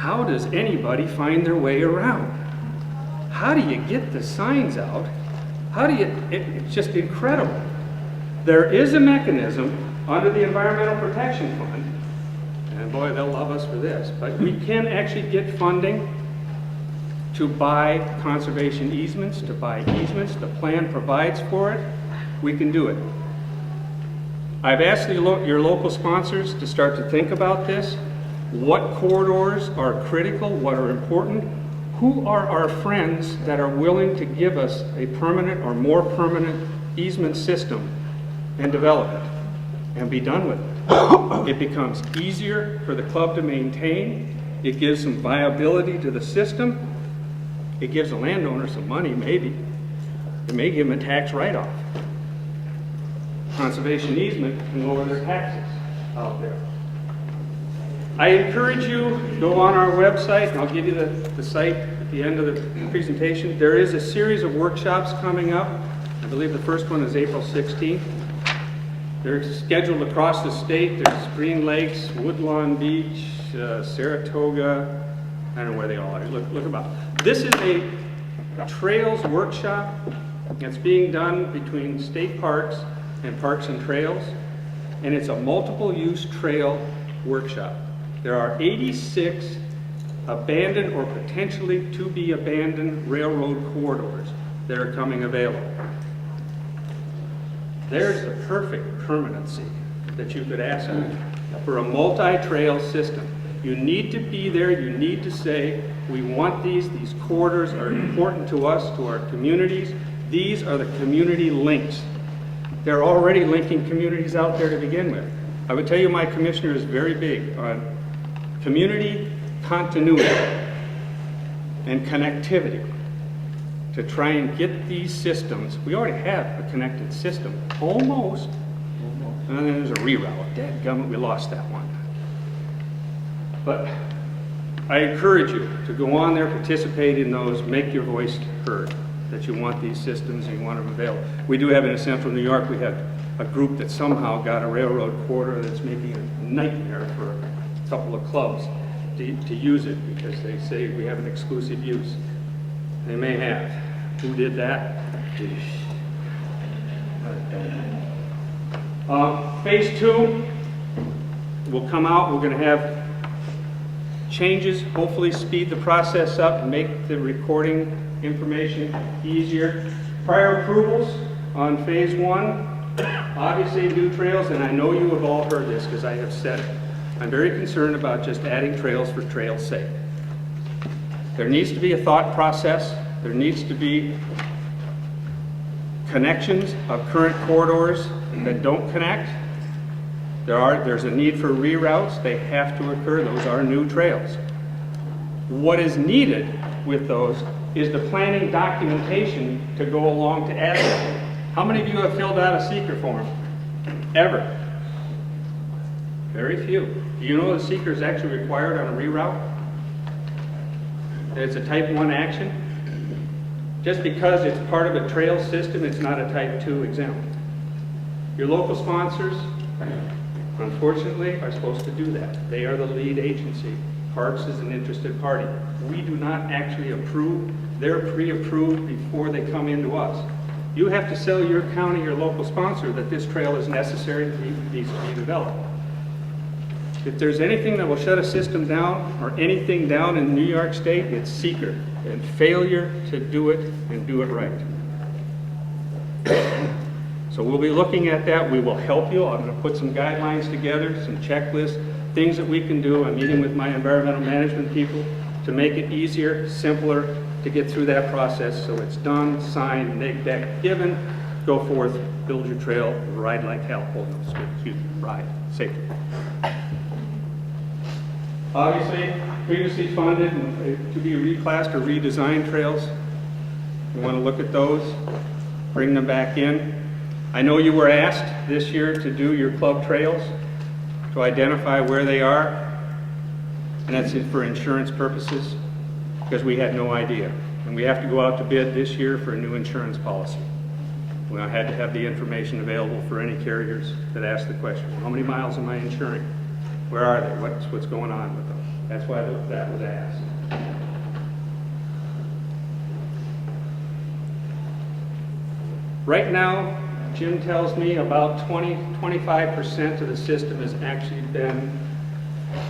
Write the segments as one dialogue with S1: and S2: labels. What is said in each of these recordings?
S1: how does anybody find their way around? How do you get the signs out? How do you, it's just incredible. There is a mechanism under the Environmental Protection Fund, and boy, they'll love us for this, but we can actually get funding to buy conservation easements, to buy easements. The plan provides for it. We can do it. I've asked your local sponsors to start to think about this. What corridors are critical, what are important? Who are our friends that are willing to give us a permanent or more permanent easement system and develop it and be done with it? It becomes easier for the club to maintain. It gives some viability to the system. It gives the landowner some money, maybe. It may give them a tax write-off. Conservation easement can lower their taxes out there. I encourage you to go on our website, and I'll give you the site at the end of the presentation. There is a series of workshops coming up. I believe the first one is April 16th. They're scheduled across the state. There's Green Lakes, Woodlawn Beach, Saratoga. I don't know where they all are. Look them up. This is a trails workshop that's being done between state parks and Parks and Trails, and it's a multiple use trail workshop. There are 86 abandoned or potentially to be abandoned railroad corridors that are coming available. There's the perfect permanency that you could ask for a multi-trail system. You need to be there, you need to say, we want these corridors are important to us, to our communities. These are the community links. They're already linking communities out there to begin with. I would tell you my commissioner is very big on community continuity and connectivity to try and get these systems. We already have a connected system, almost. And then there's a reroute. Dadgummit, we lost that one. But I encourage you to go on there, participate in those, make your voice heard, that you want these systems and you want them available. We do have in Central New York, we have a group that somehow got a railroad corridor that's maybe a nightmare for a couple of clubs to use it because they say we have an exclusive use. They may have. Who did that? Phase 2 will come out. We're going to have changes, hopefully speed the process up and make the recording information easier. Prior approvals on phase 1, obviously new trails, and I know you have all heard this because I have said it. I'm very concerned about just adding trails for trail's sake. There needs to be a thought process. There needs to be connections of current corridors that don't connect. There's a need for reroutes. They have to occur. Those are new trails. What is needed with those is the planning documentation to go along to add them. How many of you have filled out a seeker form? Ever? Very few. Do you know the seeker is actually required on a reroute? It's a type 1 action. Just because it's part of a trail system, it's not a type 2 exempt. Your local sponsors, unfortunately, are supposed to do that. They are the lead agency. Parks is an interested party. We do not actually approve. They're pre-approved before they come into us. You have to sell your county, your local sponsor, that this trail is necessary and needs to be developed. If there's anything that will shut a system down or anything down in New York State, it's seeker and failure to do it and do it right. So we'll be looking at that. We will help you. I'm going to put some guidelines together, some checklists, things that we can do. I'm meeting with my environmental management people to make it easier, simpler to get through that process so it's done, signed, neg deck given, go forth, build your trail, ride like hell. Oh, no, excuse me, ride safely. Obviously, previously funded to be reclassed or redesigned trails. We want to look at those, bring them back in. I know you were asked this year to do your club trails, to identify where they are, and that's it for insurance purposes, because we had no idea. And we have to go out to bid this year for a new insurance policy. We had to have the information available for any carriers that ask the question, how many miles am I insuring? Where are they? What's going on with them? That's why that was asked. Right now, Jim tells me about 25% of the system has actually been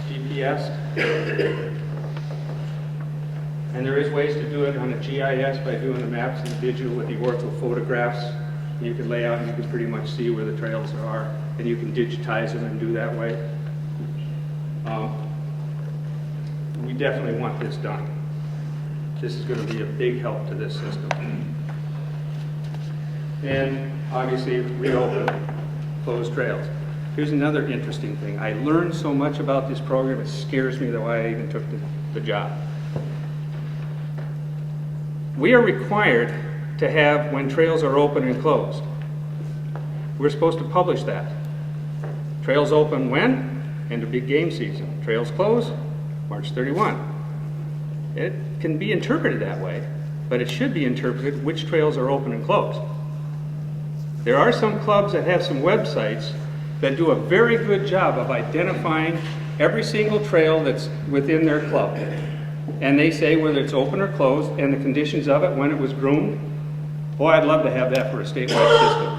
S1: GPSed. And there is ways to do it on a GIS by doing the maps and digital with the ortho photographs. You can lay out and you can pretty much see where the trails are, and you can digitize them and do that way. We definitely want this done. This is going to be a big help to this system. And obviously reopen closed trails. Here's another interesting thing. I learned so much about this program, it scares me that why I even took the job. We are required to have when trails are open and closed. We're supposed to publish that. Trails open when? End of big game season. Trails close, March 31. It can be interpreted that way, but it should be interpreted which trails are open and closed. There are some clubs that have some websites that do a very good job of identifying every single trail that's within their club. And they say whether it's open or closed and the conditions of it, when it was groomed. Boy, I'd love to have that for a statewide system.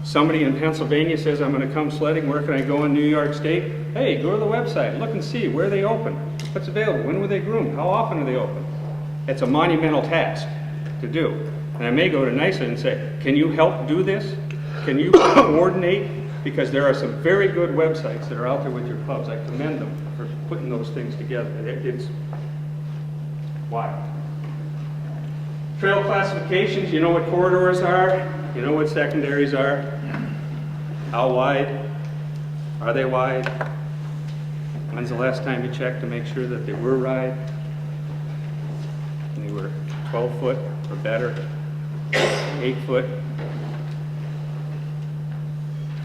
S1: Somebody in Pennsylvania says, I'm going to come sledding, where can I go in New York State? Hey, go to the website, look and see, where are they open? What's available? When were they groomed? How often are they open? It's a monumental task to do. And I may go to NYSSA and say, can you help do this? Can you coordinate? Because there are some very good websites that are out there with your clubs. I commend them for putting those things together. It's wild. Trail classifications, you know what corridors are, you know what secondaries are. How wide? Are they wide? When's the last time you checked to make sure that they were wide? They were 12 foot or better, 8 foot.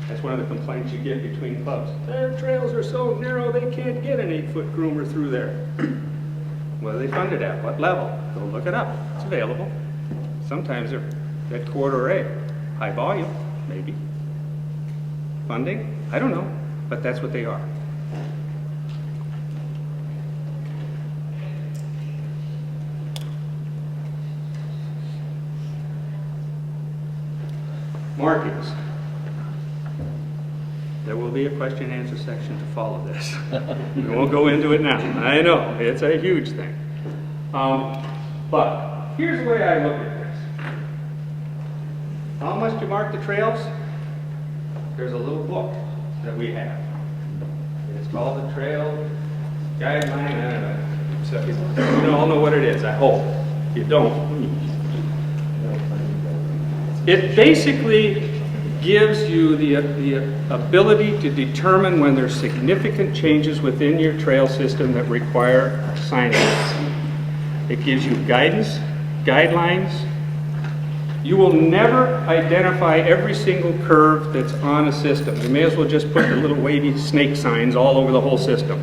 S1: That's one of the complaints you get between clubs. Their trails are so narrow they can't get an 8-foot groomer through there. What are they funded at? What level? Go look it up. It's available. Sometimes they're at corridor A. High volume, maybe. Funding? I don't know, but that's what they are. Markings. There will be a question and answer section to follow this. We won't go into it now. I know, it's a huge thing. But here's the way I look at this. How much to mark the trails? There's a little book that we have. It's called the Trail Guideline. I don't know. So you all know what it is, I hope. If you don't. It basically gives you the ability to determine when there's significant changes within your trail system that require signage. It gives you guidance, guidelines. You will never identify every single curve that's on a system. You may as well just put the little wavy snake signs all over the whole system.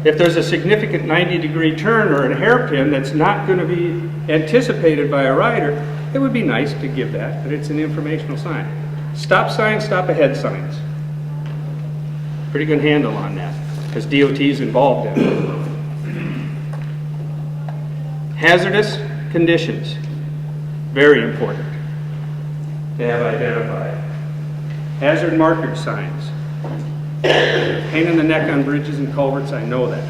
S1: If there's a significant 90-degree turn or a hairpin that's not going to be anticipated by a rider, it would be nice to give that, but it's an informational sign. Stop signs, stop ahead signs. Pretty good handle on that, because DOT is involved in it. Hazardous conditions, very important to have identified. Hazard marker signs. Pain in the neck on bridges and culverts, I know that.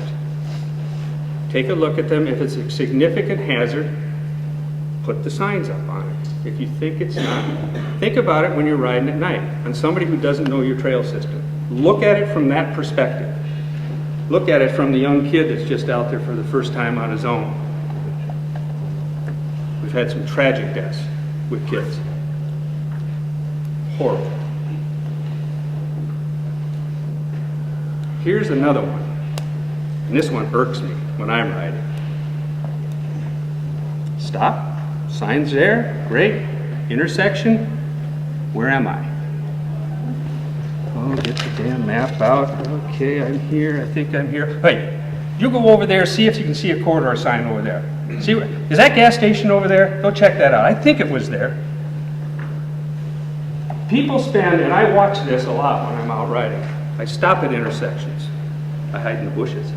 S1: Take a look at them. If it's a significant hazard, put the signs up on it. If you think it's not, think about it when you're riding at night on somebody who doesn't know your trail system. Look at it from that perspective. Look at it from the young kid that's just out there for the first time on his own. We've had some tragic deaths with kids. Horrible. Here's another one, and this one irks me when I'm riding. Stop. Signs there, great. Intersection, where am I? Oh, get the damn map out. Okay, I'm here, I think I'm here. Hey, you go over there, see if you can see a corridor sign over there. See, is that gas station over there? Go check that out. I think it was there. People spend, and I watch this a lot when I'm out riding, I stop at intersections. I hide in the bushes.